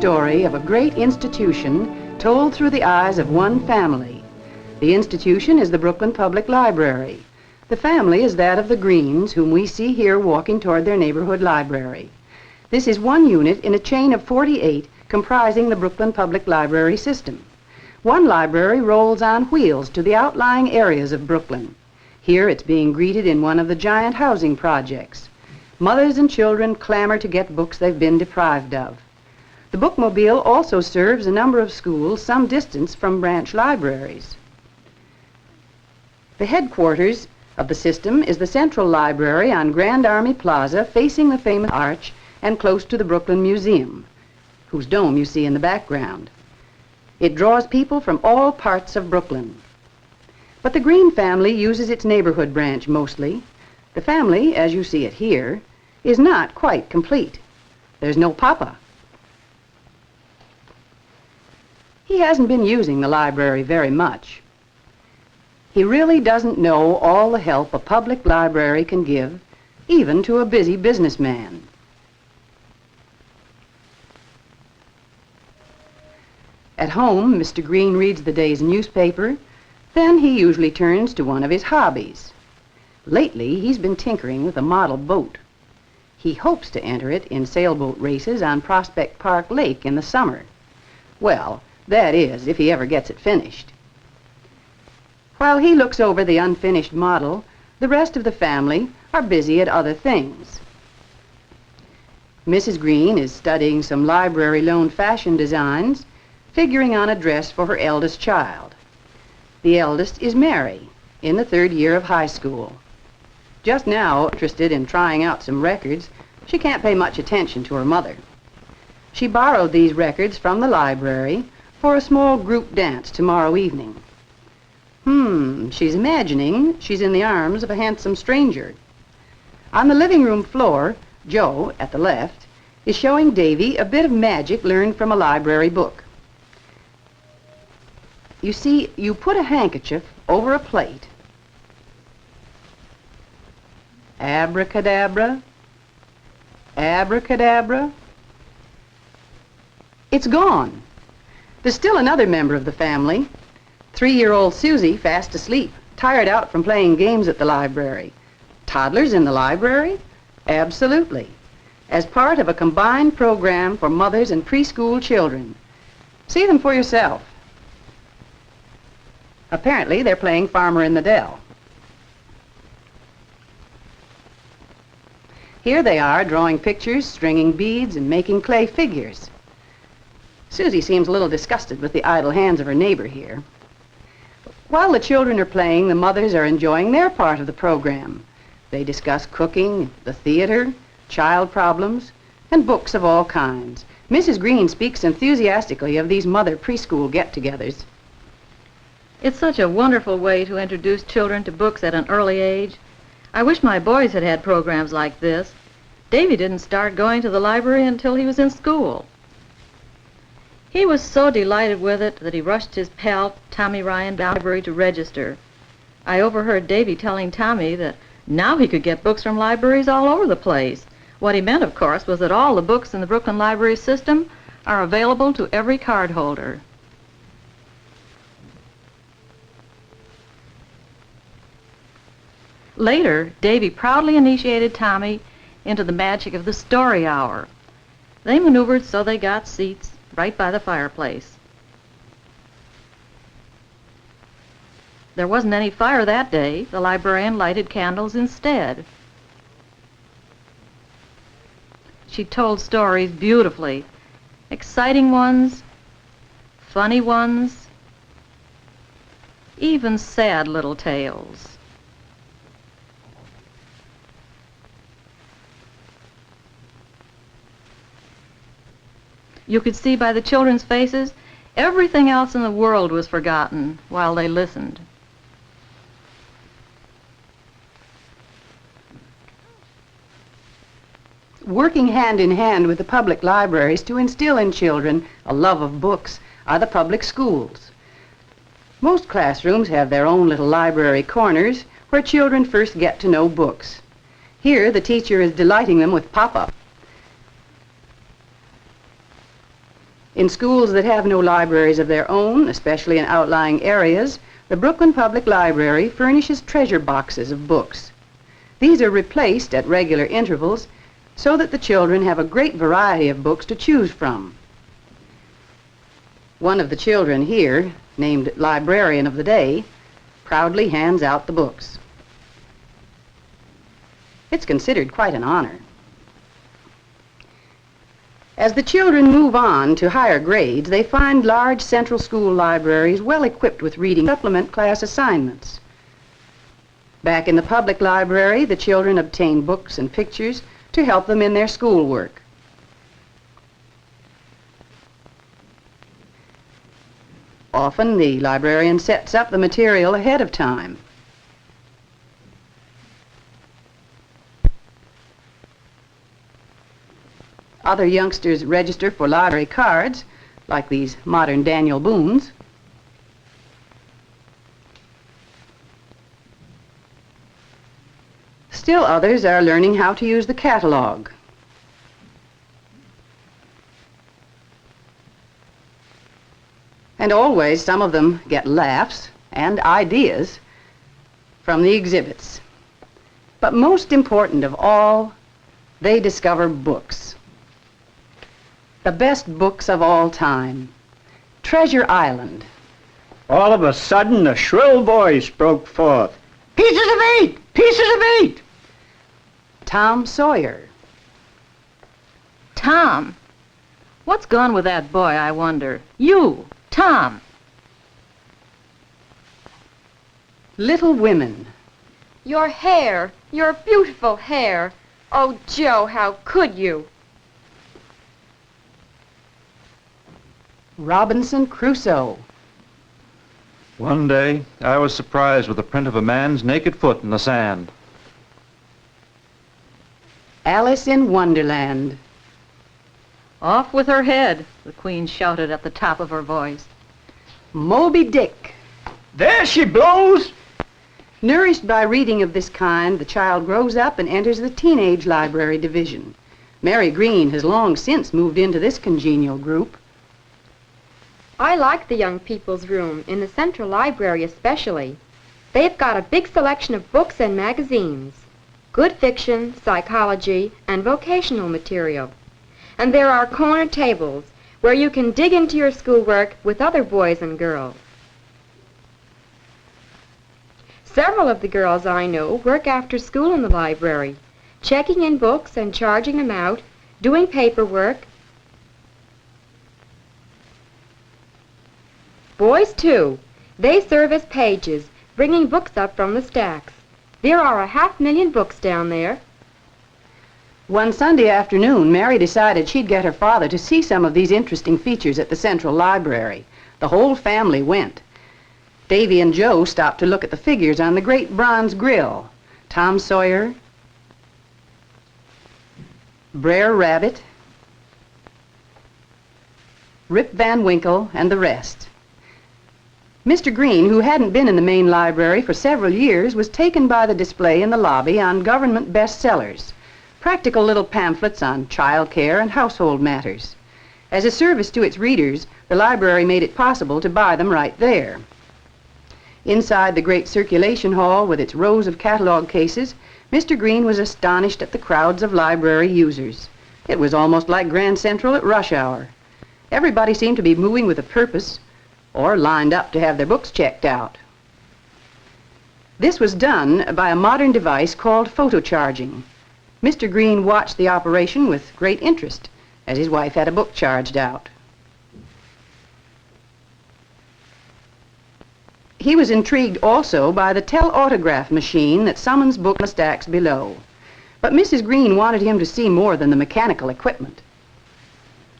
story of a great institution told through the eyes of one family. The institution is the Brooklyn Public Library. The family is that of the Greens, whom we see here walking toward their neighborhood library. This is one unit in a chain of 48 comprising the Brooklyn Public Library system. One library rolls on wheels to the outlying areas of Brooklyn. Here it's being greeted in one of the giant housing projects. Mothers and children clamor to get books they've been deprived of. The bookmobile also serves a number of schools some distance from branch libraries. The headquarters of the system is the Central Library on Grand Army Plaza, facing the famous arch and close to the Brooklyn Museum, whose dome you see in the background. It draws people from all parts of Brooklyn. But the Green family uses its neighborhood branch mostly. The family, as you see it here, is not quite complete. There's no Papa. He hasn't been using the library very much. He really doesn't know all the help a public library can give, even to a busy businessman. At home, Mr. Green reads the day's newspaper, then he usually turns to one of his hobbies. Lately, he's been tinkering with a model boat. He hopes to enter it in sailboat races on Prospect Park Lake in the summer. Well, that is, if he ever gets it finished. While he looks over the unfinished model, the rest of the family are busy at other things. Mrs. Green is studying some library loan fashion designs, figuring on a dress for her eldest child. The eldest is Mary, in the 3rd year of high school. Just now, interested in trying out some records, she can't pay much attention to her mother. She borrowed these records from the library for a small group dance tomorrow evening. She's imagining she's in the arms of a handsome stranger. On the living room floor, Joe, at the left, is showing Davy a bit of magic learned from a library book. You see, you put a handkerchief over a plate. Abracadabra, abracadabra. It's gone. There's still another member of the family, 3-year-old Susie, fast asleep, tired out from playing games at the library. Toddlers in the library? Absolutely. As part of a combined program for mothers and preschool children. See them for yourself. Apparently, they're playing Farmer in the Dell. Here they are, drawing pictures, stringing beads, and making clay figures. Susie seems a little disgusted with the idle hands of her neighbor here. While the children are playing, the mothers are enjoying their part of the program. They discuss cooking, the theater, child problems, and books of all kinds. Mrs. Green speaks enthusiastically of these mother preschool get-togethers. It's such a wonderful way to introduce children to books at an early age. I wish my boys had had programs like this. Davy didn't start going to the library until he was in school. He was so delighted with it that he rushed his pal, Tommy Ryan, down to the library to register. I overheard Davy telling Tommy that now he could get books from libraries all over the place. What he meant, of course, was that all the books in the Brooklyn Library system are available to every cardholder. Later, Davy proudly initiated Tommy into the magic of the story hour. They maneuvered so they got seats right by the fireplace. There wasn't any fire that day. The librarian lighted candles instead. She told stories beautifully. Exciting ones, funny ones, even sad little tales. You could see by the children's faces, everything else in the world was forgotten while they listened. Working hand in hand with the public libraries to instill in children a love of books are the public schools. Most classrooms have their own little library corners where children first get to know books. Here, the teacher is delighting them with pop-up. In schools that have no libraries of their own, especially in outlying areas, the Brooklyn Public Library furnishes treasure boxes of books. These are replaced at regular intervals so that the children have a great variety of books to choose from. One of the children here, named Librarian of the Day, proudly hands out the books. It's considered quite an honor. As the children move on to higher grades, they find large central school libraries well equipped with reading supplement class assignments. Back in the public library, the children obtain books and pictures to help them in their schoolwork. Often the librarian sets up the material ahead of time. Other youngsters register for library cards, like these modern Daniel Boones. Still others are learning how to use the catalog. And always some of them get laughs and ideas from the exhibits. But most important of all, they discover books. The best books of all time. Treasure Island. All of a sudden, a shrill voice broke forth. "Pieces of 8! Pieces of 8!" Tom Sawyer. Tom. What's gone with that boy, I wonder? You, Tom. Little Women. Your hair, your beautiful hair. Oh, Joe, how could you? Robinson Crusoe. One day, I was surprised with the print of a man's naked foot in the sand. Alice in Wonderland. Off with her head, the Queen shouted at the top of her voice. Moby Dick. There she blows! Nourished by reading of this kind, the child grows up and enters the teenage library division. Mary Green has long since moved into this congenial group. I like the young people's room, in the Central Library especially. They've got a big selection of books and magazines. Good fiction, psychology, and vocational material. And there are corner tables where you can dig into your schoolwork with other boys and girls. Several of the girls I know work after school in the library, checking in books and charging them out, doing paperwork. Boys, too. They serve as pages, bringing books up from the stacks. There are 500,000 books down there. One Sunday afternoon, Mary decided she'd get her father to see some of these interesting features at the Central Library. The whole family went. Davy and Joe stopped to look at the figures on the great bronze grill. Tom Sawyer, Brer Rabbit, Rip Van Winkle, and the rest. Mr. Green, who hadn't been in the main library for several years, was taken by the display in the lobby on government bestsellers, practical little pamphlets on child care and household matters. As a service to its readers, the library made it possible to buy them right there. Inside the great circulation hall with its rows of catalog cases, Mr. Green was astonished at the crowds of library users. It was almost like Grand Central at rush hour. Everybody seemed to be moving with a purpose, or lined up to have their books checked out. This was done by a modern device called photocharging. Mr. Green watched the operation with great interest as his wife had a book charged out. He was intrigued also by the telautograph machine that summons books on the stacks below. But Mrs. Green wanted him to see more than the mechanical equipment.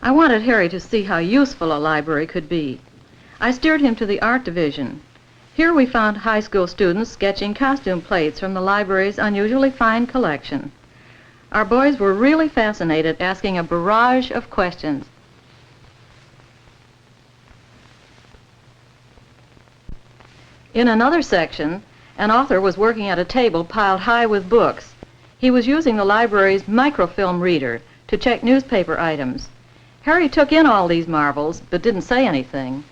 I wanted Harry to see how useful a library could be. I steered him to the art division. Here we found high school students sketching costume plates from the library's unusually fine collection. Our boys were really fascinated, asking a barrage of questions. In another section, an author was working at a table piled high with books. He was using the library's microfilm reader to check newspaper items. Harry took in all these marvels, but didn't say anything.